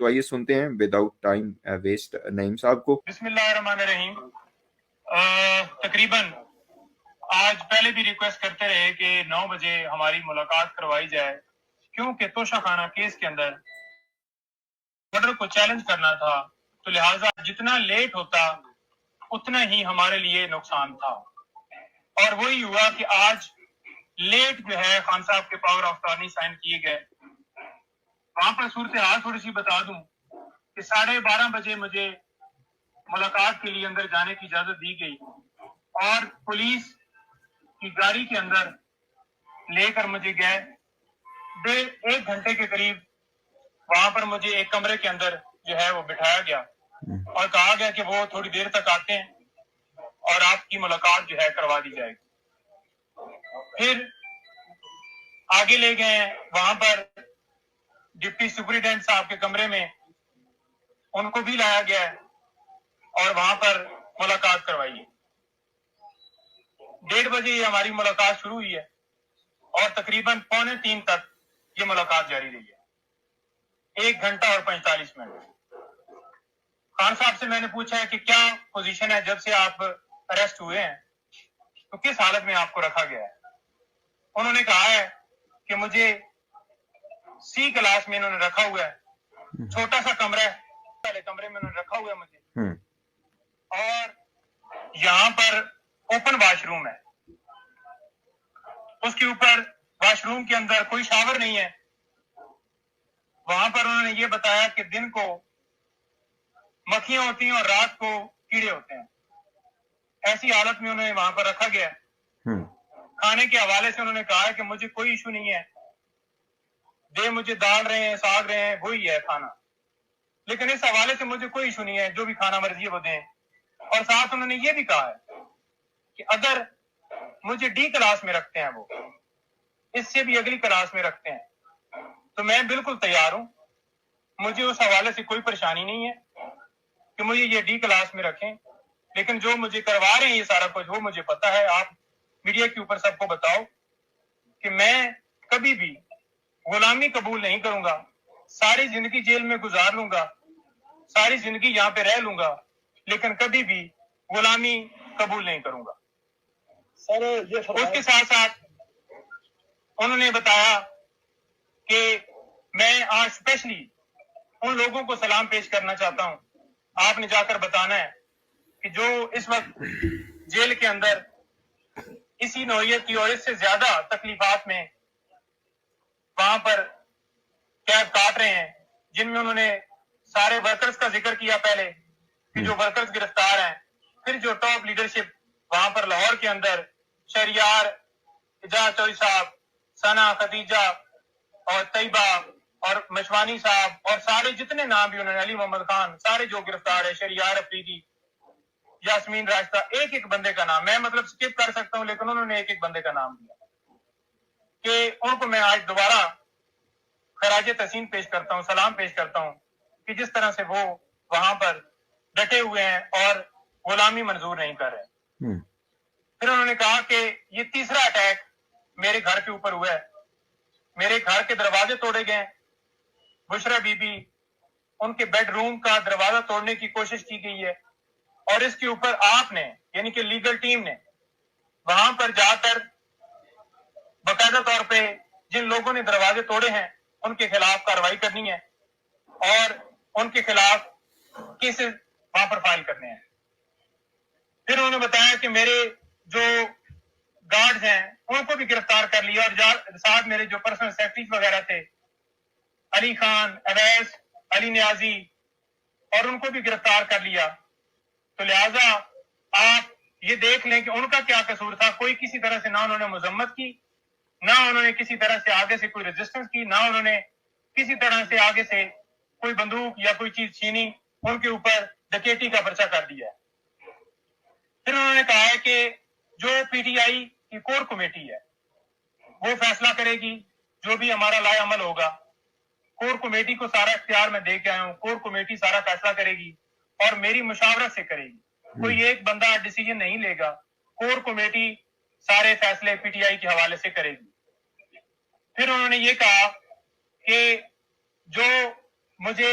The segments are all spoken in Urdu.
تو آئیے سنتے ہیں وداؤٹ ٹائم ویسٹ نعیم صاحب کو. بسم اللہ الرحمن الرحیم. تقریباً آج پہلے بھی ریکویسٹ کرتے رہے کہ 9 بجے ہماری ملاقات کروائی جائے، کیونکہ توشہ خانہ کیس کے اندر آرڈر کو چیلنج کرنا تھا، تو لہٰذا جتنا لیٹ ہوتا اتنا ہی ہمارے لیے نقصان تھا. اور وہی ہوا کہ آج لیٹ جو ہے خان صاحب کے پاور آف اٹارنی سائن کیے گئے. وہاں پر صورتحال تھوڑی سی بتا دوں کہ 12:30 بجے مجھے ملاقات کے لیے اندر جانے کی اجازت دی گئی اور پولیس کی گاڑی کے اندر لے کر مجھے گئے. 1 گھنٹے کے قریب وہاں پر مجھے ایک کمرے کے اندر جو ہے وہ بٹھایا گیا اور کہا گیا کہ وہ تھوڑی دیر تک آتے ہیں اور آپ کی ملاقات جو ہے کروا دی جائے گی. پھر آگے لے گئے ہیں وہاں پر ڈپٹی سپرنٹینڈنٹ صاحب کے کمرے میں، ان کو بھی لایا گیا ہے اور وہاں پر ملاقات کروائی ہے. 1:30 بجے یہ ہماری ملاقات شروع ہوئی ہے اور تقریباً 2:45 تک یہ ملاقات جاری رہی ہے. 1 گھنٹہ اور 45 منٹ. خان صاحب سے میں نے پوچھا ہے کہ کیا پوزیشن ہے جب سے آپ اریسٹ ہوئے ہیں، تو کس حالت میں آپ کو رکھا گیا ہے. انہوں نے کہا ہے کہ مجھے سی کلاس میں انہوں نے رکھا ہوا ہے، چھوٹا سا کمرہ ہے، پہلے کمرے میں انہوں نے رکھا ہوا ہے مجھے، اور یہاں پر اوپن واش روم ہے، اس کے اوپر واش روم کے اندر کوئی شاور نہیں ہے. وہاں پر انہوں نے یہ بتایا کہ دن کو مکھیاں ہوتی ہیں اور رات کو کیڑے ہوتے ہیں. ایسی حالت میں انہوں نے وہاں پر رکھا گیا ہے. کھانے کے حوالے سے انہوں نے کہا ہے کہ مجھے کوئی ایشو نہیں ہے، مجھے دال رہے ہیں ساگ رہے ہیں وہی ہے کھانا، لیکن اس حوالے سے مجھے کوئی ایشو نہیں ہے، جو بھی کھانا مرضی ہے وہ دیں. اور ساتھ انہوں نے یہ بھی کہا ہے کہ اگر مجھے ڈی کلاس میں رکھتے ہیں، وہ اس سے بھی اگلی کلاس میں رکھتے ہیں، تو میں بالکل تیار ہوں. مجھے اس حوالے سے کوئی پریشانی نہیں ہے کہ مجھے یہ ڈی کلاس میں رکھیں، لیکن جو مجھے کروا رہے ہیں یہ سارا کچھ وہ مجھے پتا ہے. آپ میڈیا کے اوپر سب کو بتاؤ کہ میں کبھی بھی غلامی قبول نہیں کروں گا. ساری زندگی جیل میں گزار لوں گا، ساری زندگی یہاں پہ رہ لوں گا، لیکن کبھی بھی غلامی قبول نہیں کروں گا. سر اس کے ساتھ ساتھ انہوں نے بتایا کہ میں آج اسپیشلی ان لوگوں کو سلام پیش کرنا چاہتا ہوں. آپ نے جا کر بتانا ہے کہ جو اس وقت جیل کے اندر اسی نوعیت کی اور اس سے زیادہ تکلیفات میں وہاں پر قید کاٹ رہے ہیں، جن میں انہوں نے سارے ورکرز کا ذکر کیا پہلے کہ جو ورکرز گرفتار ہیں، پھر جو ٹاپ لیڈرشپ وہاں پر لاہور کے اندر شہریار اجاز چوئی صاحب، ثنا خدیجہ اور طیبہ اور مشوانی صاحب اور سارے جتنے نام بھی انہوں نے، علی محمد خان، سارے جو گرفتار ہے، شہریار افریدی، یاسمین راشدہ، ایک ایک بندے کا نام میں مطلب سکپ کر سکتا ہوں، لیکن انہوں نے ایک ایک بندے کا نام دیا کہ ان کو میں آج دوبارہ خراج تحسین پیش کرتا ہوں، سلام پیش کرتا ہوں کہ جس طرح سے وہ وہاں پر ڈٹے ہوئے ہیں اور غلامی منظور نہیں کر رہے. پھر انہوں نے کہا کہ یہ تیسرا اٹیک میرے گھر کے اوپر ہوا ہے، میرے گھر کے دروازے توڑے گئے. بشرا بی بی، ان کے بیڈ روم کا دروازہ توڑنے کی کوشش کی گئی ہے، اور اس کے اوپر آپ نے یعنی کہ لیگل ٹیم نے وہاں پر جا کر باقاعدہ طور پہ جن لوگوں نے دروازے توڑے ہیں ان کے خلاف کارروائی کرنی ہے اور ان کے خلاف کیسز وہاں پر فائل کرنے ہیں. پھر انہوں نے بتایا کہ میرے جو گارڈز ہیں ان کو بھی گرفتار کر لیا، اور ساتھ میرے جو پرسنل سیکرٹریز وغیرہ تھے، علی خان، اویس، علی نیازی، اور ان کو بھی گرفتار کر لیا. تو لہٰذا آپ یہ دیکھ لیں کہ ان کا کیا قصور تھا. کوئی کسی طرح سے نہ انہوں نے مذمت کی، نہ انہوں نے کسی طرح سے آگے سے کوئی ریزسٹنس کی، نہ انہوں نے کسی طرح سے آگے سے کوئی بندوق یا کوئی چیز چھینی. ان کے اوپر ڈکیٹی کا پرچہ کر دیا. پھر انہوں نے کہا ہے کہ جو پی ٹی آئی کی کور کمیٹی ہے وہ فیصلہ کرے گی، جو بھی ہمارا لائے عمل ہوگا. کور کمیٹی کو سارا اختیار میں دے کے آیا ہوں، کور کمیٹی سارا فیصلہ کرے گی اور میری مشاورت سے کرے گی. کوئی ایک بندہ ڈیسیجن نہیں لے گا، کور کمیٹی سارے فیصلے پی ٹی آئی کے حوالے سے کرے گی. پھر انہوں نے یہ کہا کہ جو مجھے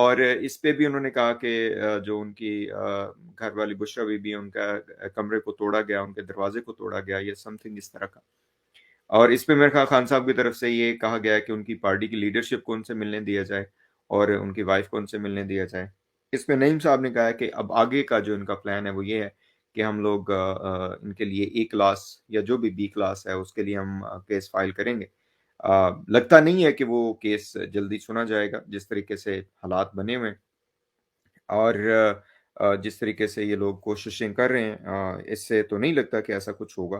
اور اس پہ بھی انہوں نے کہا کہ جو ان کی گھر والی بشرا بی بی، ان کا کمرے کو توڑا گیا، ان کے دروازے کو توڑا گیا، یا سم تھنگ اس طرح کا. اور اس پہ میرے خیال خان صاحب کی طرف سے یہ کہا گیا ہے کہ ان کی پارٹی کی لیڈرشپ کو ان سے ملنے دیا جائے اور ان کی وائف کو ان سے ملنے دیا جائے. اس میں نعیم صاحب نے کہا ہے کہ اب آگے کا جو ان کا پلان ہے وہ یہ ہے کہ ہم لوگ ان کے لیے اے کلاس یا جو بھی بی کلاس ہے اس کے لیے ہم کیس فائل کریں گے. لگتا نہیں ہے کہ وہ کیس جلدی سنا جائے گا جس طریقے سے حالات بنے ہوئے ہیں، اور جس طریقے سے یہ لوگ کوششیں کر رہے ہیں، اس سے تو نہیں لگتا کہ ایسا کچھ ہوگا.